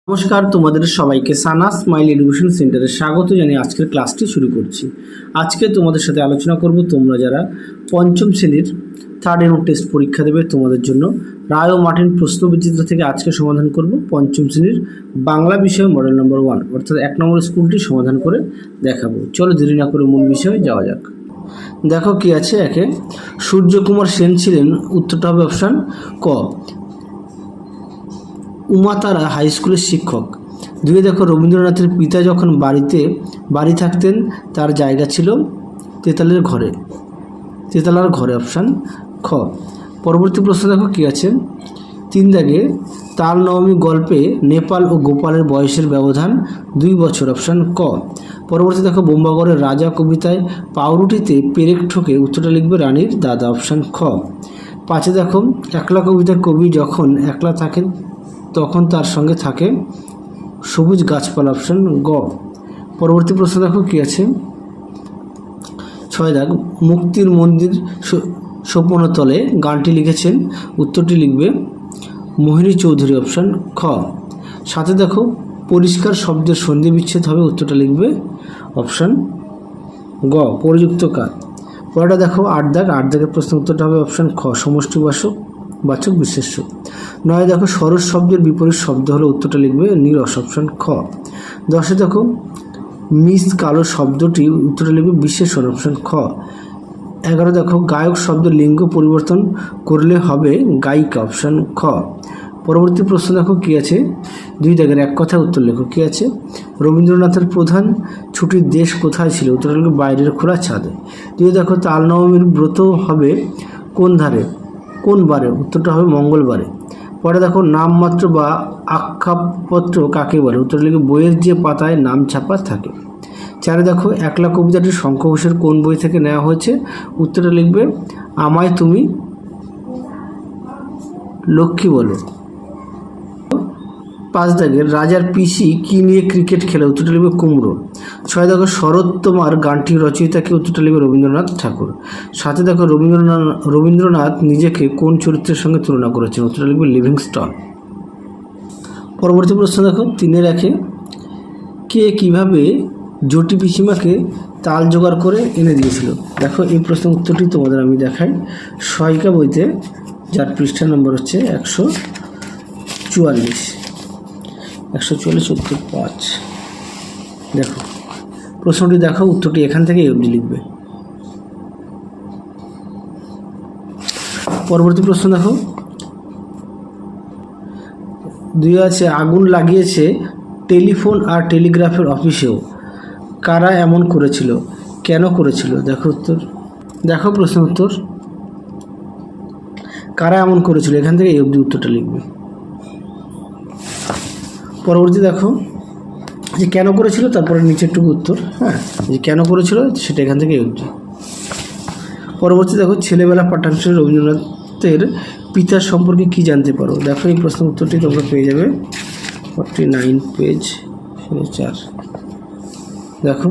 নমস্কার, তোমাদের সবাইকে সানা স্মাইল এডুকেশন সেন্টারে স্বাগত জানিয়ে আজকের ক্লাসটি শুরু করছি। আজকে তোমাদের সাথে আলোচনা করব তোমরা যারা পঞ্চম শ্রেণীর থার্ড ইউনিট টেস্ট পরীক্ষা দেবে তোমাদের জন্য রায় ও মার্টিন প্রশ্নবিচিত্র থেকে আজকে সমাধান করব পঞ্চম শ্রেণীর বাংলা বিষয় মডেল নম্বর 1 অর্থাৎ 1 নম্বর স্কুলটি সমাধান করে দেখাবো। চলো দেরি না করে মূল বিষয়ে যাওয়া যাক। দেখো কি আছে, একে সূর্যকুমার সেন ছিলেন, উত্তরটা হবে অপশান ক উমাতারা হাই স্কুলের শিক্ষক। দুয়ে দেখো রবীন্দ্রনাথের পিতা যখন বাড়ি থাকতেন তার জায়গা ছিল তেতালার ঘরে অপশান খ। পরবর্তী প্রশ্ন দেখো কি আছে, 3 দাগে তাল নবমী গল্পে নেপাল ও গোপালের বয়সের ব্যবধান 2 বছর অপশান ক। পরবর্তী দেখো বোম্বাগড়ের রাজা কবিতায় পাউরুটিতে পেরেক ঠোকে, উত্তরটা লিখবে রানীর দাদা অপশান খ। 5 দেখো একলা কবিতার কবি যখন একলা থাকেন তখন তার সঙ্গে থাকে সবুজ গাছপালা অপশান গ। পরবর্তী প্রশ্ন দেখো কি আছে, 6 দাগ মুক্তির মন্দির সোপনতলে গানটি লিখেছেন, উত্তরটি লিখবে মোহিনী চৌধুরী অপশান খ। 7 দেখো পরিষ্কার শব্দের সন্ধি বিচ্ছেদ হবে, উত্তরটা লিখবে অপশান গ পরিযুক্ত কার। পরেরটা দেখো 8 দাগের প্রশ্ন উত্তরটা হবে অপশান খ সমষ্টিবাচক বিশেষ্য। 9 দেখো সরস শব্দের বিপরীত শব্দ হলো, উত্তরটা লিখবে নিরস অপশান খ। 10 দেখো মিস কালো শব্দটি, উত্তরটা লিখবে বিশেষণ অপশান খ। 11 দেখো গায়ক শব্দ লিঙ্গ পরিবর্তন করলে হবে গায়িকা অপশান খ। পরবর্তী প্রশ্ন দেখো কি আছে, 2 দাগের এক কথায় উত্তর লেখো। কি আছে, রবীন্দ্রনাথের প্রধান ছুটির দেশ কোথায় ছিল, উত্তরটা লিখবে বাইরের খোলা ছাদে। 2 দেখো তাল নবমীর ব্রত হবে কোন বারে, উত্তরটা হবে মঙ্গলবারে। পরে দেখো নামমাত্র বা আখ্যাপত্র কাকে বলে, উত্তর লিখবে বইয়ের যে পাতায় নাম ছাপা থাকে। 4 দেখো একলা কবিতাটি শঙ্খ ঘোষের কোন বই থেকে নেওয়া হয়েছে, উত্তরটা লিখবে আমায় তুমি লক্ষ্মী বলো। 5 দাগের রাজার পিসি কি নিয়ে ক্রিকেট খেলে, উত্তরটা লিখবে কুমড়ো। 6 দেখো শরৎ গানটি রচয়িতাকে, উত্তরটা লিখবে রবীন্দ্রনাথ ঠাকুর। 7 দেখো রবীন্দ্রনাথ নিজেকে কোন চরিত্রের সঙ্গে তুলনা করেছেন, উত্তরটা লিখবে লিভিংস্টন। পরবর্তী প্রশ্ন দেখো 3 রাখে কে কিভাবে জটি পিসিমাকে তাল জোগাড় করে এনে দিয়েছিল। দেখো এই প্রশ্নের উত্তরটি তোমাদের আমি দেখাই। সহায়িকা বইতে যার পৃষ্ঠা নম্বর হচ্ছে 144 উত্তর 5। দেখো প্রশ্নটি দেখো, উত্তরটি এখান থেকে এই অবধি লিখবে। পরবর্তী প্রশ্ন দেখো 2 আছে আগুন লাগিয়েছে টেলিফোন আর টেলিগ্রাফের অফিসেও, কারা এমন করেছিল, কেন করেছিল। দেখো প্রশ্ন উত্তর কারা এমন করেছিল, এখান থেকে এই অবধি উত্তরটা লিখবে। পরবর্তী দেখো যে কেন করেছিল, তারপরে নিচেরটুকু উত্তর, যে কেন করেছিল সেটা এখান থেকে অবধি। পরবর্তী দেখো ছেলেবেলা পাঠ্যাংশে রবীন্দ্রনাথের পিতার সম্পর্কে কি জানতে পারো। দেখো এই প্রশ্নের উত্তরটি তোমরা পেয়ে যাবে 49 পেজ 4। দেখো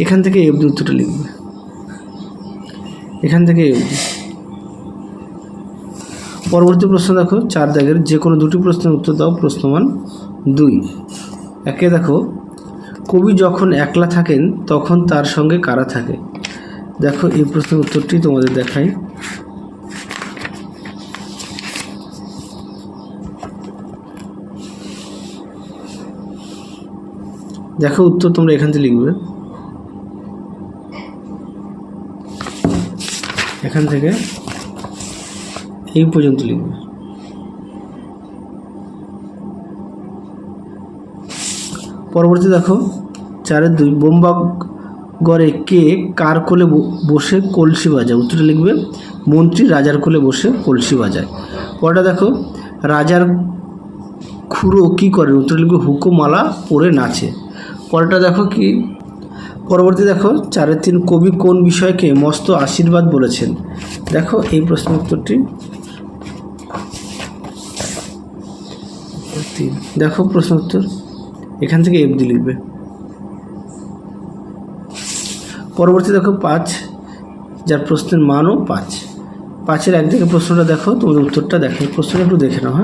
এখান থেকে এই অবধি উত্তরটা লিখবে, এখান থেকে এই অবধি। পরবর্তী প্রশ্ন দেখো 4 দাগের যে কোনো 2টি প্রশ্নের উত্তর দাও, প্রশ্নমান 2। একে দেখো কবি যখন একলা থাকেন তখন তার সঙ্গে কারা থাকে। দেখো এই প্রশ্নের উত্তরটি তোমাদের দেখাই। দেখো উত্তর তোমরা এখান থেকে লিখবে, এখান থেকে এই পর্যন্ত লিখবে। পরবর্তী দেখো 4-2 বোম্বাগড়ে কে কার কোলে বসে কলসি বাজায়, উত্তরটা লিখবে মন্ত্রী রাজার কোলে বসে কলসি বাজায়। পরটা দেখো রাজার খুড়ো কি করেন, উত্তরটা লিখবে হুকুমালা পরে নাচে। পরটা দেখো কি, পরবর্তী দেখো 4-3 কবি কোন বিষয়কে মস্ত আশীর্বাদ বলেছেন। দেখো এই প্রশ্নের উত্তরটি, দেখো প্রশ্ন উত্তর এখান থেকে এফডি লিখবে। পরবর্তী দেখো 5 যার প্রশ্নের মানও 5 এর একদিকে প্রশ্নটা দেখো, তোমাদের উত্তরটা দেখো, প্রশ্নটা একটু দেখে নাও।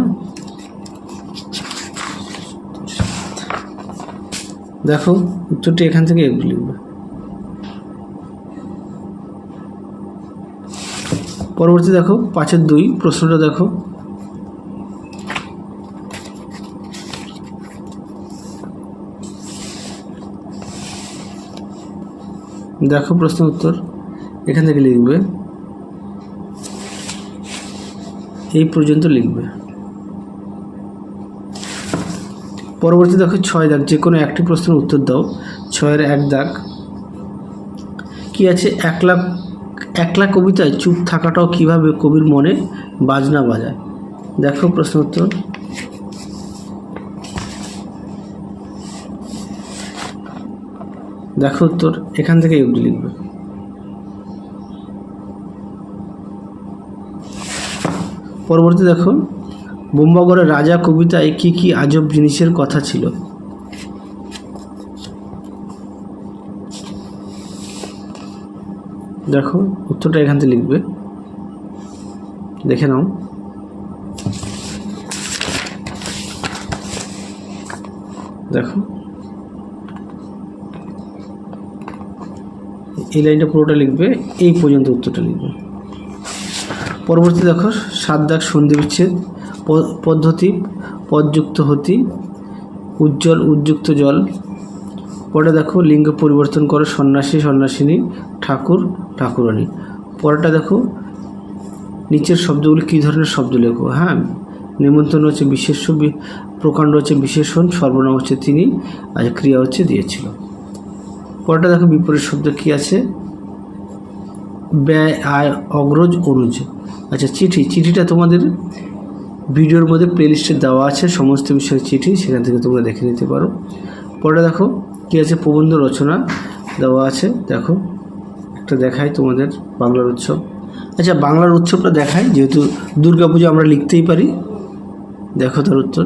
দেখো উত্তরটি এখান থেকে এগুলো লিখবে। পরবর্তী দেখো 5-2 প্রশ্নটা দেখো। দেখো প্রশ্ন উত্তর এখান থেকে লিখবে, এই পর্যন্ত লিখবে। পরবর্তী দেখো 6 দাগ, যে কোনো একটি প্রশ্নের উত্তর দাও। 6-এর 1 দাগ কি আছে? একলা কবিতায় চুপ থাকাটাও কিভাবে কবির মনে বাজনা বাজায়। দেখো প্রশ্ন উত্তর। দেখো উত্তর এখান থেকে এগুলি লিখবে। পরবর্তী দেখো বোম্বাগড়ের রাজা কবিতায় কি কি আজব জিনিসের কথা ছিল। দেখো উত্তরটা এখান থেকে লিখবে, দেখে নাও। দেখো এই লাইনটা পুরোটা লিখবে, এই পর্যন্ত উত্তরটা লিখবে। পরবর্তী দেখো 7 দাগ সন্ধি বিচ্ছেদ পদ্ধতি, পদযুক্ত হতি, উজ্জ্বল উদ্যুক্ত জল। পরে দেখো লিঙ্গ পরিবর্তন করো, সন্ন্যাসী সন্ন্যাসিনী, ঠাকুর ঠাকুরানী। পরেরটা দেখো নিচের শব্দগুলি কী ধরনের শব্দ লেখো। হ্যাঁ, নিমন্ত্রণ হচ্ছে বিশেষ্য, প্রকাণ্ড হচ্ছে বিশেষণ, সর্বনাম হচ্ছে তিনি, আর ক্রিয়া হচ্ছে দিয়েছিল। পরেরটা দেখো বিপরীত শব্দ কী আছে? ব্যয়, আয়, অগ্রজ, অনুজ। আচ্ছা চিঠিটা তোমাদের ভিডিওর মধ্যে প্লেলিস্টে দেওয়া আছে, সমস্ত বিষয়ের চিঠি, সেখান থেকে তোমরা দেখে নিতে পারো। পরে দেখো কী আছে? প্রবন্ধ রচনা দেওয়া আছে। দেখো একটা দেখাই তোমাদের বাংলার উৎসব। আচ্ছা বাংলার উৎসবটা দেখাই, যেহেতু দুর্গাপুজো আমরা লিখতেই পারি। দেখো তার উত্তর।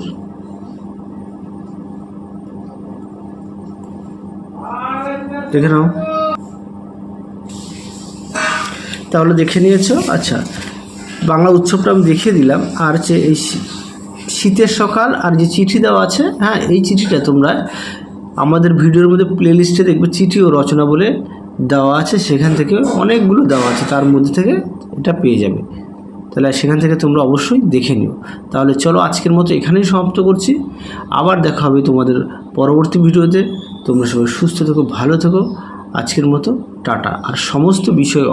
দেখে নাও, তাহলে দেখে নিয়েছো। আচ্ছা বাংলা উৎসবটা আমি দেখিয়ে দিলাম। আর যে এই শীতের সকাল আর যে চিঠি দেওয়া আছে, হ্যাঁ এই চিঠিটা তোমরা আমাদের ভিডিওর মধ্যে প্লেলিস্টে দেখবে চিঠি ও রচনা বলে দেওয়া আছে, সেখান থেকে অনেকগুলো দেওয়া আছে, তার মধ্যে থেকে এটা পেয়ে যাবে। তাহলে সেখান থেকে তোমরা অবশ্যই দেখে নিও। তাহলে চলো আজকের মতো এখানেই সমাপ্ত করছি, আবার দেখা হবে তোমাদের পরবর্তী ভিডিওতে। তোমরা সবাই সুস্থ থেকো, ভালো থেকো। আজকের মতো টাটা। আর সমস্ত বিষয়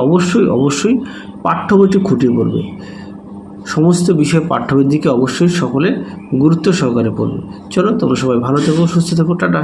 অবশ্যই পাঠ্য বইটি খুঁটিয়ে পড়বে, সমস্ত বিষয় পাঠ্য বইয়ের দিকে অবশ্যই সকলে গুরুত্ব সহকারে পড়বে। চলো তোমরা সবাই ভালো থেকো, সুস্থ থেকো, টাটা।